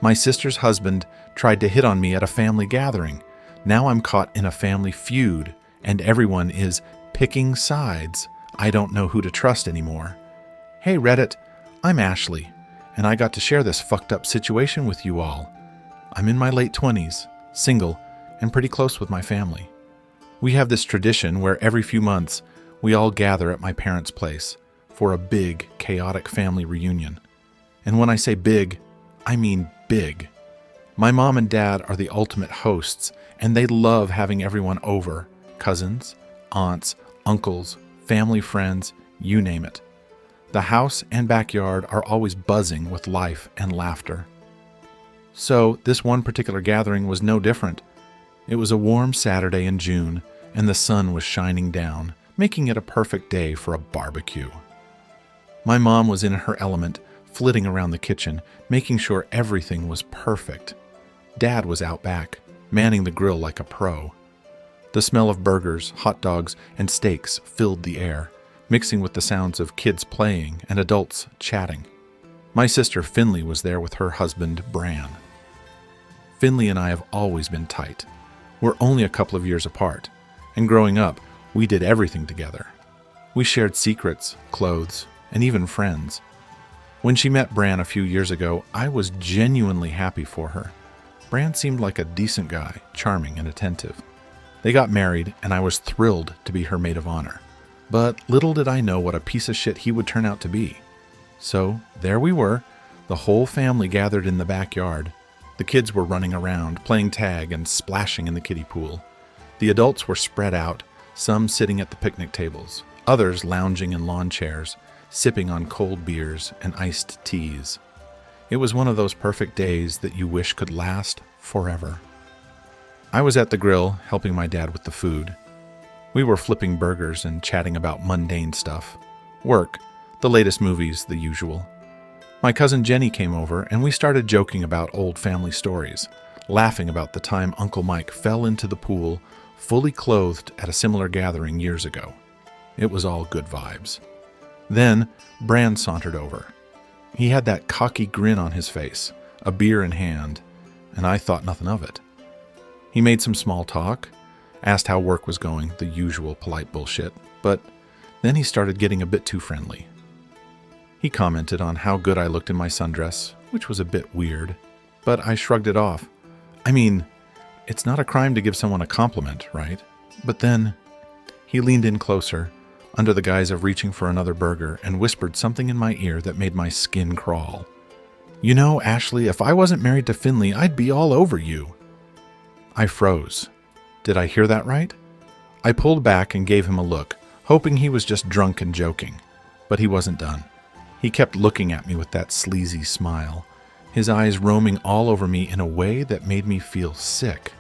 My sister's husband tried to hit on me at a family gathering. Now I'm caught in a family feud, and everyone is picking sides. I don't know who to trust anymore. Hey Reddit, I'm Ashley, and I got to share this fucked up situation with you all. I'm in my late 20s, single, and pretty close with my family. We have this tradition where every few months we all gather at my parents' place for a big, chaotic family reunion. And when I say big, I mean big. My mom and dad are the ultimate hosts, and they love having everyone over. Cousins, aunts, uncles, family friends, you name it. The house and backyard are always buzzing with life and laughter. So this one particular gathering was no different. It was a warm Saturday in June, and the sun was shining down, making it a perfect day for a barbecue. My mom was in her element, flitting around the kitchen, making sure everything was perfect. Dad was out back, manning the grill like a pro. The smell of burgers, hot dogs, and steaks filled the air, mixing with the sounds of kids playing and adults chatting. My sister Finley was there with her husband, Bran. Finley and I have always been tight. We're only a couple of years apart, and growing up, we did everything together. We shared secrets, clothes, and even friends. When she met Bran a few years ago, I was genuinely happy for her. Bran seemed like a decent guy, charming and attentive. They got married, and I was thrilled to be her maid of honor. But little did I know what a piece of shit he would turn out to be. So there we were, the whole family gathered in the backyard. The kids were running around, playing tag and splashing in the kiddie pool. The adults were spread out, some sitting at the picnic tables, others lounging in lawn chairs, sipping on cold beers and iced teas. It was one of those perfect days that you wish could last forever. I was at the grill helping my dad with the food. We were flipping burgers and chatting about mundane stuff. Work, the latest movies, the usual. My cousin Jenny came over and we started joking about old family stories, laughing about the time Uncle Mike fell into the pool fully clothed at a similar gathering years ago. It was all good vibes. Then Bran sauntered over. He had that cocky grin on his face, a beer in hand, and I thought nothing of it. He made some small talk, asked how work was going, the usual polite bullshit, but then he started getting a bit too friendly. He commented on how good I looked in my sundress, which was a bit weird, but I shrugged it off. I mean, it's not a crime to give someone a compliment, right? But then he leaned in closer, under the guise of reaching for another burger, and whispered something in my ear that made my skin crawl. You know, Ashley, if I wasn't married to Finley, I'd be all over you. I froze. Did I hear that right? I pulled back and gave him a look, hoping he was just drunk and joking. But he wasn't done. He kept looking at me with that sleazy smile, his eyes roaming all over me in a way that made me feel sick.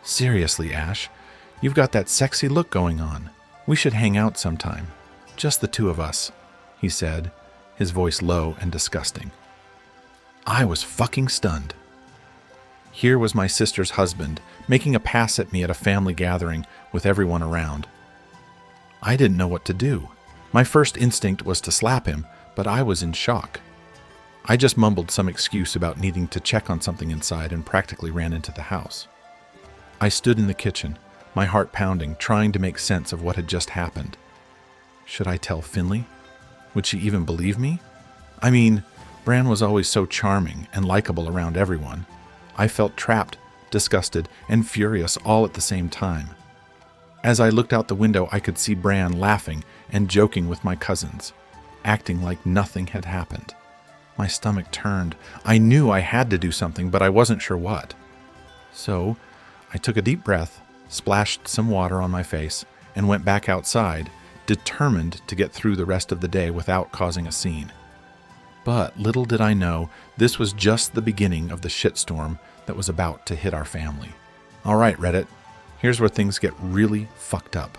Seriously, Ash, you've got that sexy look going on. We should hang out sometime. Just the two of us, he said, his voice low and disgusting. I was fucking stunned. Here was my sister's husband, making a pass at me at a family gathering with everyone around. I didn't know what to do. My first instinct was to slap him, but I was in shock. I just mumbled some excuse about needing to check on something inside and practically ran into the house. I stood in the kitchen, my heart pounding, trying to make sense of what had just happened. Should I tell Finley? Would she even believe me? I mean, Bran was always so charming and likable around everyone. I felt trapped, disgusted, and furious all at the same time. As I looked out the window, I could see Bran laughing and joking with my cousins, acting like nothing had happened. My stomach turned. I knew I had to do something, but I wasn't sure what. So I took a deep breath, splashed some water on my face, and went back outside, determined to get through the rest of the day without causing a scene. But little did I know, this was just the beginning of the shitstorm that was about to hit our family. All right, Reddit, here's where things get really fucked up.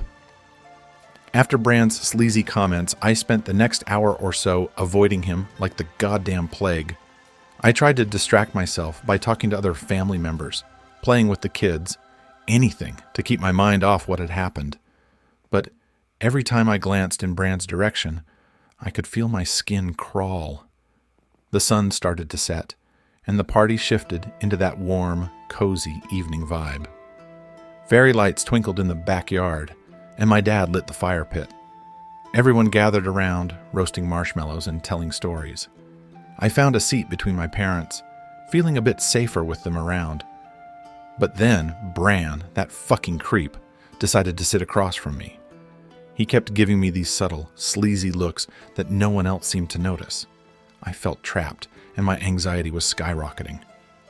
After Bran's sleazy comments, I spent the next hour or so avoiding him like the goddamn plague. I tried to distract myself by talking to other family members, playing with the kids, anything to keep my mind off what had happened. But every time I glanced in Bran's direction, I could feel my skin crawl. The sun started to set, and the party shifted into that warm, cozy evening vibe. Fairy lights twinkled in the backyard, and my dad lit the fire pit. Everyone gathered around, roasting marshmallows and telling stories. I found a seat between my parents, feeling a bit safer with them around. But then Bran, that fucking creep, decided to sit across from me. He kept giving me these subtle, sleazy looks that no one else seemed to notice. I felt trapped, and my anxiety was skyrocketing.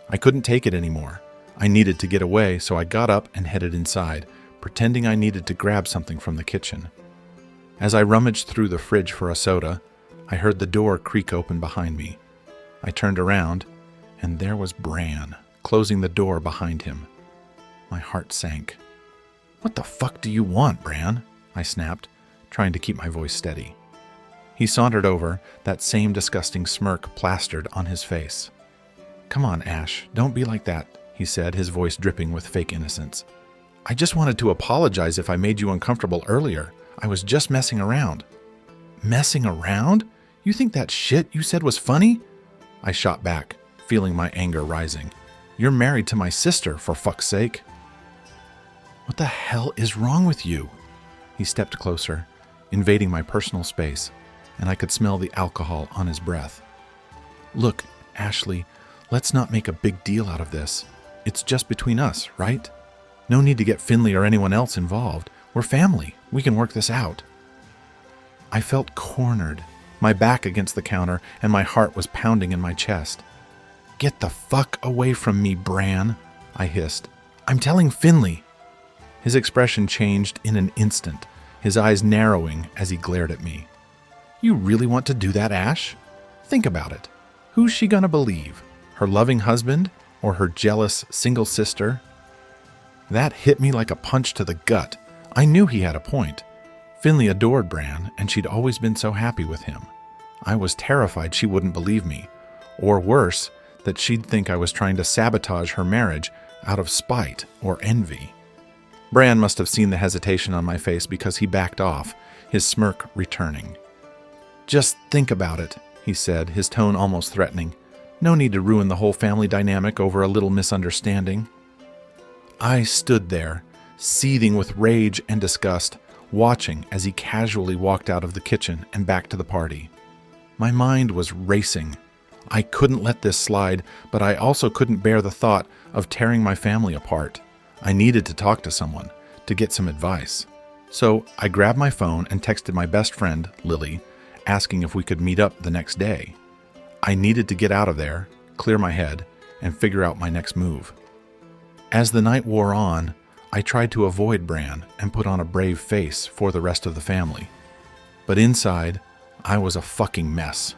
I couldn't take it anymore. I needed to get away, so I got up and headed inside, pretending I needed to grab something from the kitchen. As I rummaged through the fridge for a soda, I heard the door creak open behind me. I turned around, and there was Bran, closing the door behind him. My heart sank. "What the fuck do you want, Bran?" I snapped, trying to keep my voice steady. He sauntered over, that same disgusting smirk plastered on his face. "Come on, Ash, don't be like that," he said, his voice dripping with fake innocence. "I just wanted to apologize if I made you uncomfortable earlier. I was just messing around." "Messing around? You think that shit you said was funny?" I shot back, feeling my anger rising. "You're married to my sister, for fuck's sake." "What the hell is wrong with you?" He stepped closer, invading my personal space, and I could smell the alcohol on his breath. "Look, Ashley, let's not make a big deal out of this. It's just between us, right? No need to get Finley or anyone else involved. We're family. We can work this out." I felt cornered, my back against the counter, and my heart was pounding in my chest. "Get the fuck away from me, Bran," I hissed. "I'm telling Finley." His expression changed in an instant, his eyes narrowing as he glared at me. "You really want to do that, Ash? Think about it. Who's she gonna believe? Her loving husband or her jealous single sister?" That hit me like a punch to the gut. I knew he had a point. Finley adored Bran, and she'd always been so happy with him. I was terrified she wouldn't believe me, or worse, that she'd think I was trying to sabotage her marriage out of spite or envy. Bran must have seen the hesitation on my face because he backed off, his smirk returning. "Just think about it," he said, his tone almost threatening. "No need to ruin the whole family dynamic over a little misunderstanding." I stood there, seething with rage and disgust, watching as he casually walked out of the kitchen and back to the party. My mind was racing. I couldn't let this slide, but I also couldn't bear the thought of tearing my family apart. I needed to talk to someone, to get some advice. So I grabbed my phone and texted my best friend, Lily, asking if we could meet up the next day. I needed to get out of there, clear my head, and figure out my next move. As the night wore on, I tried to avoid Bran and put on a brave face for the rest of the family. But inside, I was a fucking mess.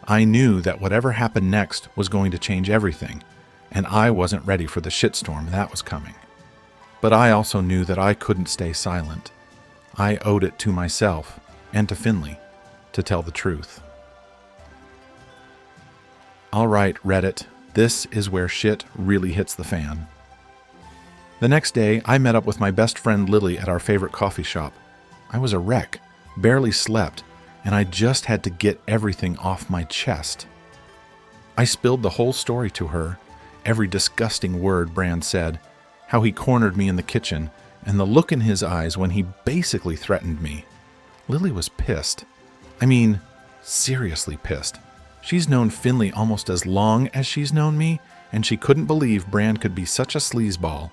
I knew that whatever happened next was going to change everything, and I wasn't ready for the shitstorm that was coming. But I also knew that I couldn't stay silent. I owed it to myself and to Finley to tell the truth. All right, Reddit, this is where shit really hits the fan. The next day, I met up with my best friend Lily at our favorite coffee shop. I was a wreck, barely slept, and I just had to get everything off my chest. I spilled the whole story to her, every disgusting word Bran said, how he cornered me in the kitchen, and the look in his eyes when he basically threatened me. Lily was pissed. I mean, seriously pissed. She's known Finley almost as long as she's known me, and she couldn't believe Bran could be such a sleazeball.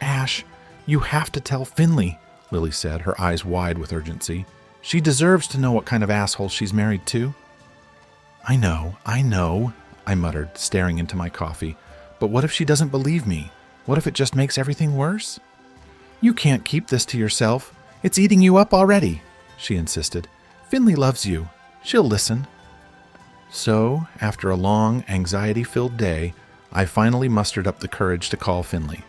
"Ash, you have to tell Finley," Lily said, her eyes wide with urgency. "She deserves to know what kind of asshole she's married to." I know, I muttered, staring into my coffee. "But what if she doesn't believe me? What if it just makes everything worse?" "You can't keep this to yourself. It's eating you up already," she insisted. "Finley loves you. She'll listen." So, after a long, anxiety-filled day, I finally mustered up the courage to call Finley.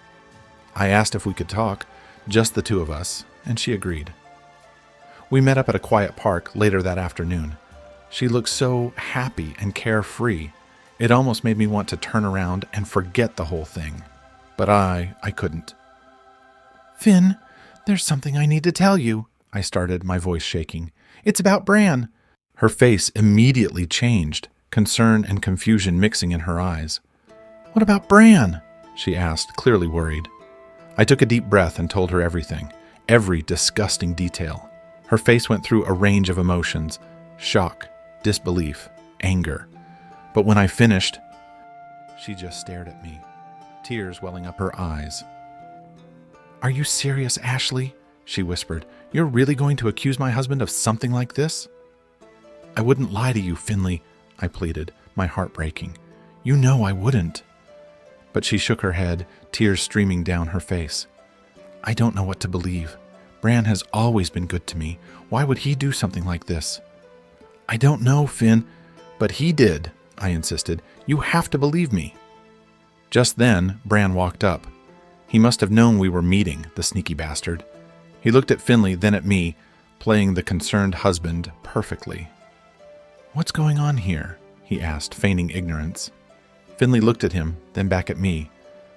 I asked if we could talk, just the two of us, and she agreed. We met up at a quiet park later that afternoon. She looked so happy and carefree, it almost made me want to turn around and forget the whole thing. But I couldn't. "Finn, there's something I need to tell you," I started, my voice shaking. "It's about Bran." Her face immediately changed, concern and confusion mixing in her eyes. "What about Bran?" she asked, clearly worried. I took a deep breath and told her everything, every disgusting detail. Her face went through a range of emotions: shock, disbelief, anger. But when I finished, she just stared at me, tears welling up her eyes. "Are you serious, Ashley?" she whispered. "You're really going to accuse my husband of something like this?" "I wouldn't lie to you, Finley," I pleaded, my heart breaking. "You know I wouldn't." But she shook her head, tears streaming down her face. "I don't know what to believe. Bran has always been good to me. Why would he do something like this?" "I don't know, Finn, but he did," I insisted. "You have to believe me." Just then, Bran walked up. He must have known we were meeting, the sneaky bastard. He looked at Finley, then at me, playing the concerned husband perfectly. "What's going on here?" he asked, feigning ignorance. Finley looked at him, then back at me,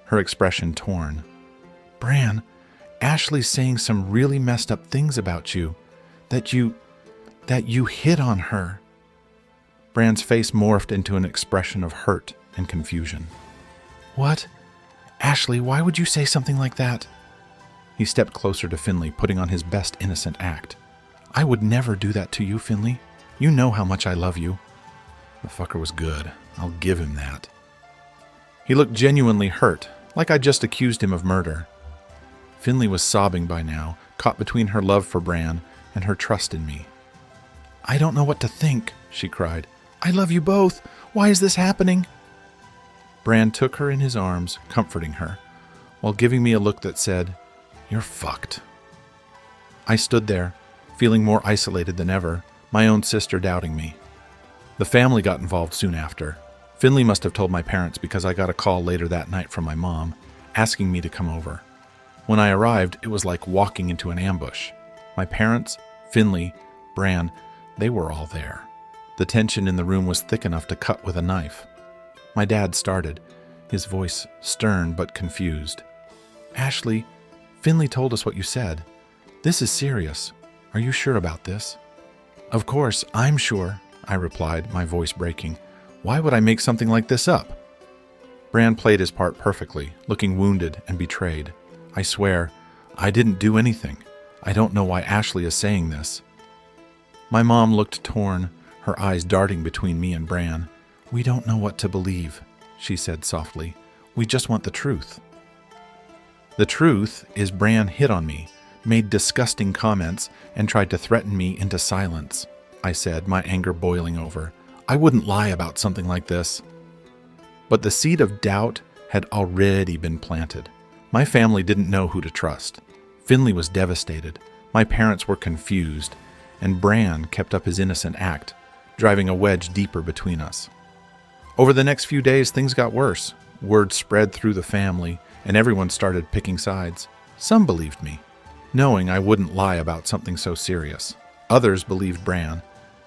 her expression torn. "Bran, Ashley's saying some really messed up things about you. That you hit on her." Bran's face morphed into an expression of hurt and confusion. "What? Ashley, why would you say something like that?" He stepped closer to Finley, putting on his best innocent act. "I would never do that to you, Finley. You know how much I love you." The fucker was good. I'll give him that. He looked genuinely hurt, like I just accused him of murder. Finley was sobbing by now, caught between her love for Bran and her trust in me. "I don't know what to think," she cried. "I love you both. Why is this happening?" Bran took her in his arms, comforting her, while giving me a look that said, "You're fucked." I stood there, feeling more isolated than ever, my own sister doubting me. The family got involved soon after. Finley must have told my parents because I got a call later that night from my mom, asking me to come over. When I arrived, it was like walking into an ambush. My parents, Finley, Bran, they were all there. The tension in the room was thick enough to cut with a knife. My dad started, his voice stern but confused. "Ashley, Finley told us what you said. This is serious. Are you sure about this?" "Of course, I'm sure," I replied, my voice breaking. "Why would I make something like this up?" Bran played his part perfectly, looking wounded and betrayed. "I swear, I didn't do anything. I don't know why Ashley is saying this." My mom looked torn, her eyes darting between me and Bran. "We don't know what to believe," she said softly. "We just want the truth." The truth is Bran hit on me, made disgusting comments, and tried to threaten me into silence, I said, my anger boiling over. "I wouldn't lie about something like this." But the seed of doubt had already been planted. My family didn't know who to trust. Finley was devastated. My parents were confused. And Bran kept up his innocent act, driving a wedge deeper between us. Over the next few days, things got worse. Word spread through the family, and everyone started picking sides. Some believed me, knowing I wouldn't lie about something so serious. Others believed Bran,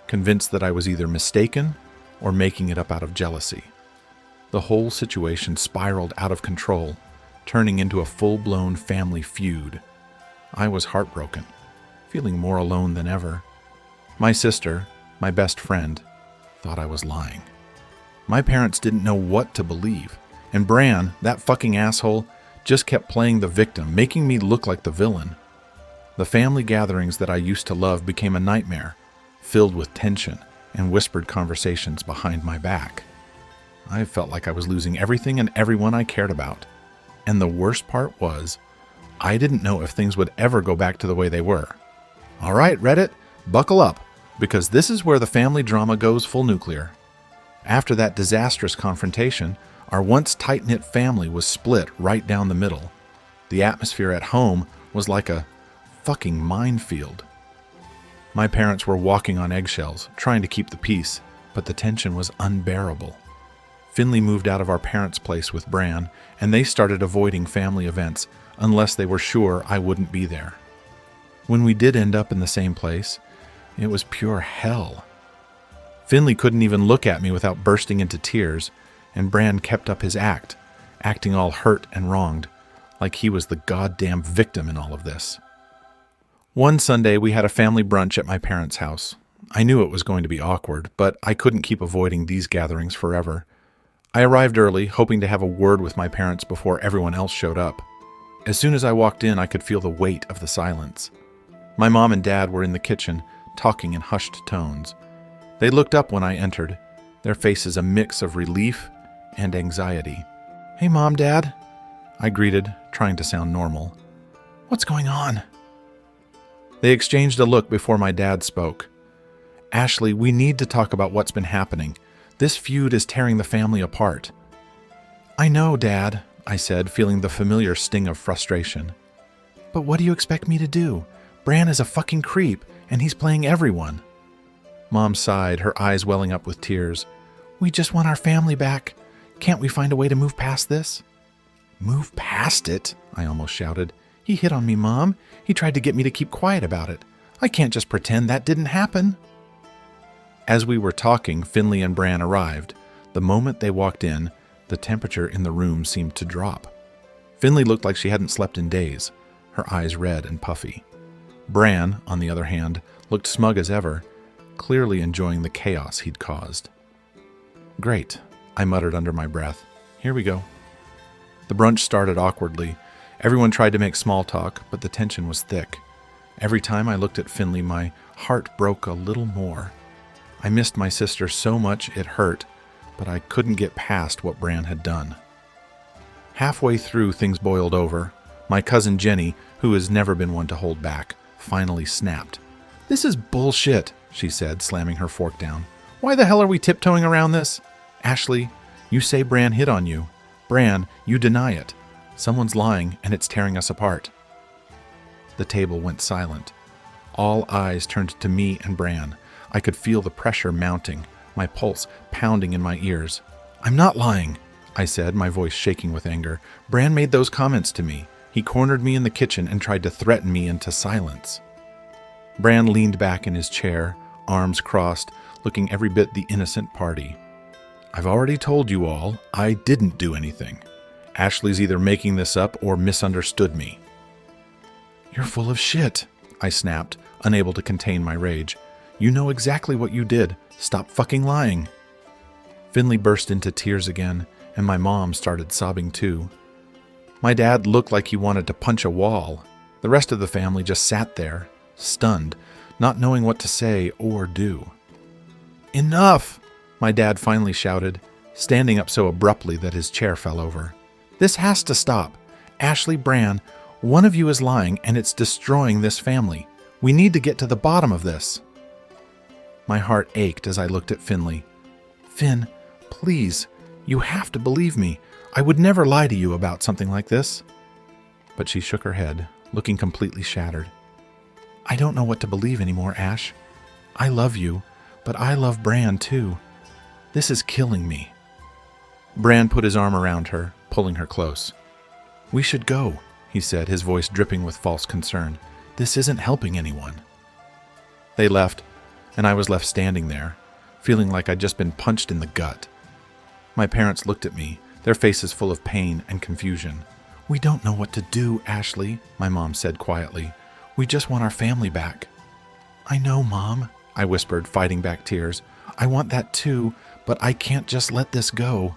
convinced that I was either mistaken or making it up out of jealousy. The whole situation spiraled out of control, turning into a full-blown family feud. I was heartbroken, feeling more alone than ever. My sister, my best friend, thought I was lying. My parents didn't know what to believe, and Bran, that fucking asshole, just kept playing the victim, making me look like the villain. The family gatherings that I used to love became a nightmare, filled with tension and whispered conversations behind my back. I felt like I was losing everything and everyone I cared about. And the worst part was, I didn't know if things would ever go back to the way they were. All right, Reddit, buckle up, because this is where the family drama goes full nuclear. After that disastrous confrontation, our once tight-knit family was split right down the middle. The atmosphere at home was like a fucking minefield. My parents were walking on eggshells, trying to keep the peace, but the tension was unbearable. Finley moved out of our parents' place with Bran, and they started avoiding family events unless they were sure I wouldn't be there. When we did end up in the same place, it was pure hell. Finley couldn't even look at me without bursting into tears, and Bran kept up his act, acting all hurt and wronged, like he was the goddamn victim in all of this. One Sunday, we had a family brunch at my parents' house. I knew it was going to be awkward, but I couldn't keep avoiding these gatherings forever. I arrived early, hoping to have a word with my parents before everyone else showed up. As soon as I walked in, I could feel the weight of the silence. My mom and dad were in the kitchen, talking in hushed tones. They looked up when I entered, their faces a mix of relief and anxiety. "Hey, Mom, Dad," I greeted, trying to sound normal. "What's going on?" They exchanged a look before my dad spoke. "Ashley, we need to talk about what's been happening. This feud is tearing the family apart." "I know, Dad," I said, feeling the familiar sting of frustration. "But what do you expect me to do? Bran is a fucking creep, and he's playing everyone." Mom sighed, her eyes welling up with tears. "We just want our family back. Can't we find a way to move past this?" "Move past it?" I almost shouted. "He hit on me, Mom. He tried to get me to keep quiet about it. I can't just pretend that didn't happen." As we were talking, Finley and Bran arrived. The moment they walked in, the temperature in the room seemed to drop. Finley looked like she hadn't slept in days, her eyes red and puffy. Bran, on the other hand, looked smug as ever, clearly enjoying the chaos he'd caused. "Great," I muttered under my breath. "Here we go." The brunch started awkwardly. Everyone tried to make small talk, but the tension was thick. Every time I looked at Finley, my heart broke a little more. I missed my sister so much it hurt, but I couldn't get past what Bran had done. Halfway through, things boiled over. My cousin Jenny, who has never been one to hold back, finally snapped. "This is bullshit," she said, slamming her fork down. "Why the hell are we tiptoeing around this? Ashley, you say Bran hit on you. Bran, you deny it. Someone's lying, and it's tearing us apart." The table went silent. All eyes turned to me and Bran. I could feel the pressure mounting, my pulse pounding in my ears. "I'm not lying," I said, my voice shaking with anger. "Bran made those comments to me. He cornered me in the kitchen and tried to threaten me into silence." Bran leaned back in his chair, arms crossed, looking every bit the innocent party. "I've already told you all, I didn't do anything. Ashley's either making this up or misunderstood me." "You're full of shit," I snapped, unable to contain my rage. "You know exactly what you did. Stop fucking lying." Finley burst into tears again, and my mom started sobbing too. My dad looked like he wanted to punch a wall. The rest of the family just sat there, stunned, not knowing what to say or do. "Enough!" my dad finally shouted, standing up so abruptly that his chair fell over. "This has to stop. Ashley, Bran, one of you is lying and it's destroying this family. We need to get to the bottom of this." My heart ached as I looked at Finley. "Finn, please, you have to believe me. I would never lie to you about something like this." But she shook her head, looking completely shattered. "I don't know what to believe anymore, Ash. I love you, but I love Bran too. This is killing me." Bran put his arm around her, pulling her close. "We should go," he said, his voice dripping with false concern. "This isn't helping anyone." They left, and I was left standing there, feeling like I'd just been punched in the gut. My parents looked at me, their faces full of pain and confusion. "We don't know what to do, Ashley," my mom said quietly. "We just want our family back." "I know, Mom," I whispered, fighting back tears. "I want that too, but I can't just let this go."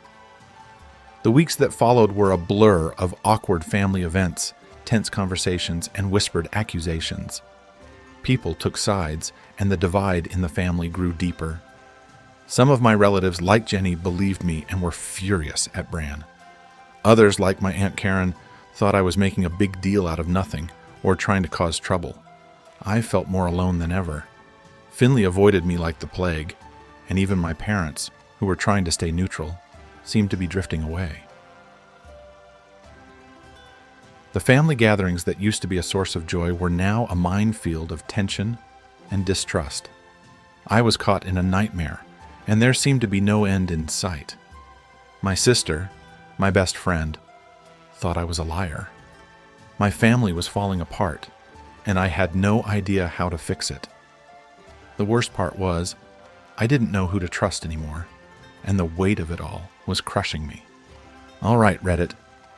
The weeks that followed were a blur of awkward family events, tense conversations, and whispered accusations. People took sides, and the divide in the family grew deeper. Some of my relatives, like Jenny, believed me and were furious at Bran. Others, like my Aunt Karen, thought I was making a big deal out of nothing or trying to cause trouble. I felt more alone than ever. Finley avoided me like the plague, and even my parents, who were trying to stay neutral, seemed to be drifting away. The family gatherings that used to be a source of joy were now a minefield of tension and distrust. I was caught in a nightmare, and there seemed to be no end in sight. My sister, my best friend, thought I was a liar. My family was falling apart, and I had no idea how to fix it. The worst part was, I didn't know who to trust anymore, and the weight of it all was crushing me. All right, Reddit,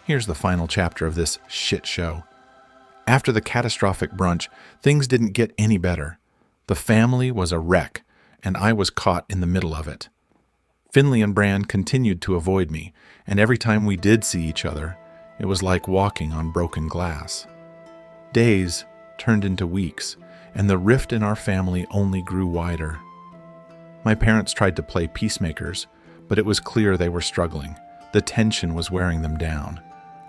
here's the final chapter of this shit show. After the catastrophic brunch, things didn't get any better. The family was a wreck, and I was caught in the middle of it. Finley and Bran continued to avoid me, and every time we did see each other, it was like walking on broken glass. Days turned into weeks, and the rift in our family only grew wider. My parents tried to play peacemakers, but it was clear they were struggling. The tension was wearing them down.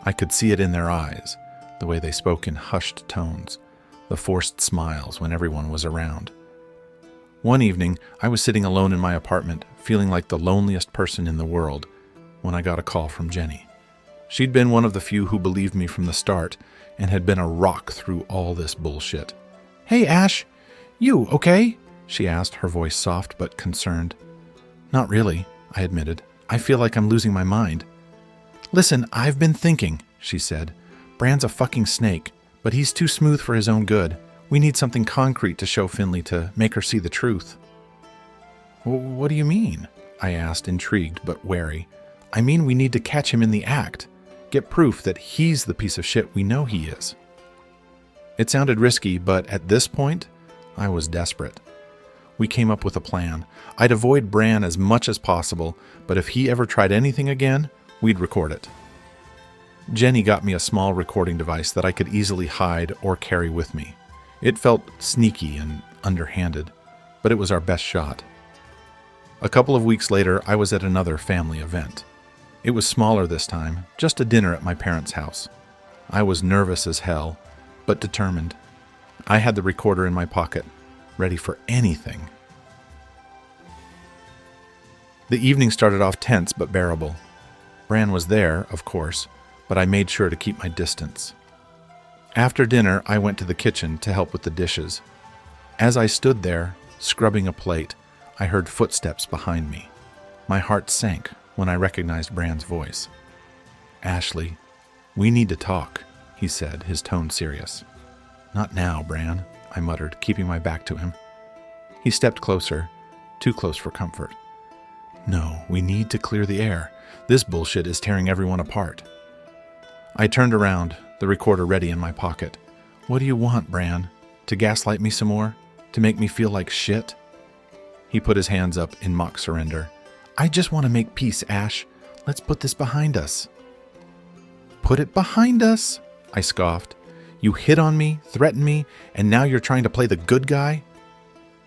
I could see it in their eyes, the way they spoke in hushed tones, the forced smiles when everyone was around. One evening, I was sitting alone in my apartment, feeling like the loneliest person in the world, when I got a call from Jenny. She'd been one of the few who believed me from the start and had been a rock through all this bullshit. "Hey, Ash, you okay?" she asked, her voice soft but concerned. "Not really," I admitted. "I feel like I'm losing my mind." "Listen, I've been thinking," she said. "Bran's a fucking snake, but he's too smooth for his own good. We need something concrete to show Finley to make her see the truth." "What do you mean?" I asked, intrigued but wary. "I mean we need to catch him in the act. Get proof that he's the piece of shit we know he is." It sounded risky, but at this point, I was desperate. We came up with a plan. I'd avoid Bran as much as possible, but if he ever tried anything again, we'd record it. Jenny got me a small recording device that I could easily hide or carry with me. It felt sneaky and underhanded, but it was our best shot. A couple of weeks later, I was at another family event. It was smaller this time, just a dinner at my parents' house. I was nervous as hell, but determined. I had the recorder in my pocket, ready for anything. The evening started off tense but bearable. Bran was there, of course, but I made sure to keep my distance. After dinner, I went to the kitchen to help with the dishes. As I stood there, scrubbing a plate, I heard footsteps behind me. My heart sank when I recognized Bran's voice. "Ashley, we need to talk," he said, his tone serious. "Not now, Bran," I muttered, keeping my back to him. He stepped closer, too close for comfort. "No, we need to clear the air. This bullshit is tearing everyone apart." I turned around, the recorder ready in my pocket. "What do you want, Bran? To gaslight me some more? To make me feel like shit?" He put his hands up in mock surrender. "I just want to make peace, Ash. Let's put this behind us." "Put it behind us?" I scoffed. "You hit on me, threatened me, and now you're trying to play the good guy?"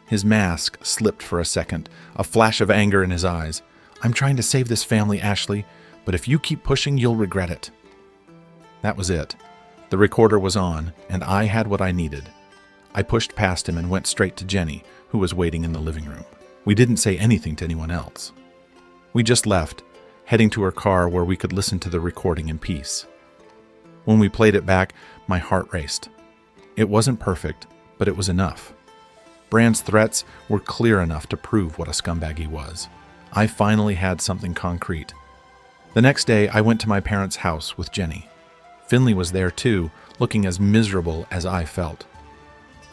His mask slipped for a second, a flash of anger in his eyes. "I'm trying to save this family, Ashley, but if you keep pushing, you'll regret it." That was it. The recorder was on, and I had what I needed. I pushed past him and went straight to Jenny, who was waiting in the living room. We didn't say anything to anyone else. We just left, heading to her car where we could listen to the recording in peace. When we played it back, my heart raced. It wasn't perfect, but it was enough. Bran's threats were clear enough to prove what a scumbag he was. I finally had something concrete. The next day, I went to my parents' house with Jenny. Finley was there too, looking as miserable as I felt.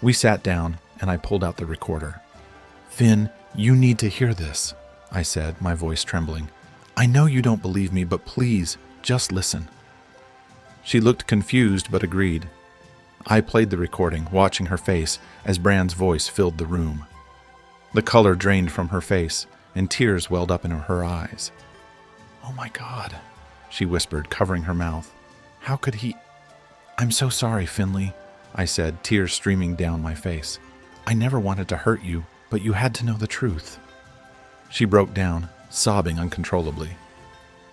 We sat down, and I pulled out the recorder. "Finn, you need to hear this," I said, my voice trembling. "I know you don't believe me, but please, just listen." She looked confused but agreed. I played the recording, watching her face as Bran's voice filled the room. The color drained from her face, and tears welled up in her eyes. "Oh my God," she whispered, covering her mouth. "How could he—" "I'm so sorry, Finley," I said, tears streaming down my face. "I never wanted to hurt you, but you had to know the truth." She broke down, sobbing uncontrollably.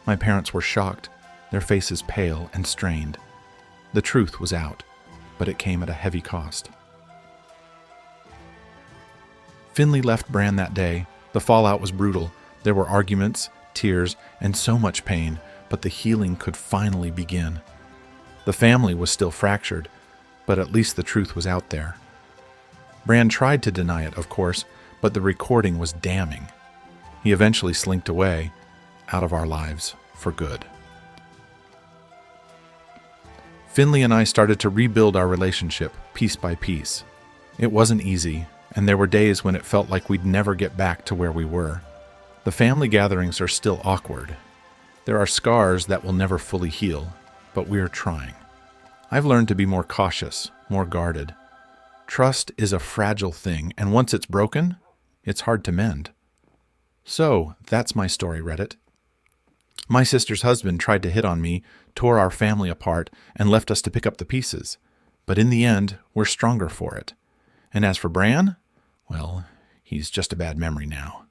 My parents were shocked, their faces pale and strained. The truth was out, but it came at a heavy cost. Finley left Bran that day. The fallout was brutal. There were arguments, tears, and so much pain, but the healing could finally begin. The family was still fractured, but at least the truth was out there. Bran tried to deny it, of course, but the recording was damning. He eventually slinked away, out of our lives for good. Finley and I started to rebuild our relationship, piece by piece. It wasn't easy, and there were days when it felt like we'd never get back to where we were. The family gatherings are still awkward. There are scars that will never fully heal, but we are trying. I've learned to be more cautious, more guarded. Trust is a fragile thing, and once it's broken, it's hard to mend. So, that's my story, Reddit. My sister's husband tried to hit on me, tore our family apart, and left us to pick up the pieces. But in the end, we're stronger for it. And as for Bran, well, he's just a bad memory now.